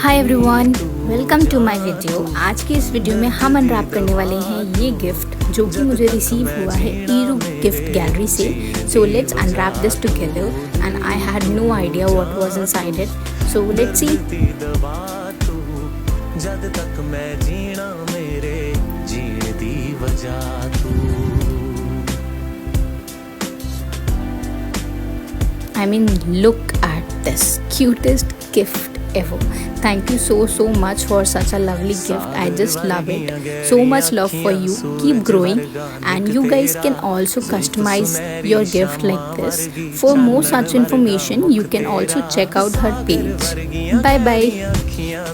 Hi everyone, welcome to my video. आज की इस वीडियो में हम अनरैप करने वाले हैं ये गिफ्ट जो कि मुझे रिसीव हुआ है ईरू गिफ्ट गैलरी से। So let's unwrap this together and I had no idea what was inside it. So let's see. जद तक मैं जीना मेरे जीने दी वजह तू। I mean, look at this cutest gift ever. Thank you so much for such a lovely gift. I just love it. So much love for you. Keep growing, and you guys can also customize your gift like this. For more such information, you can also check out her page. Bye bye.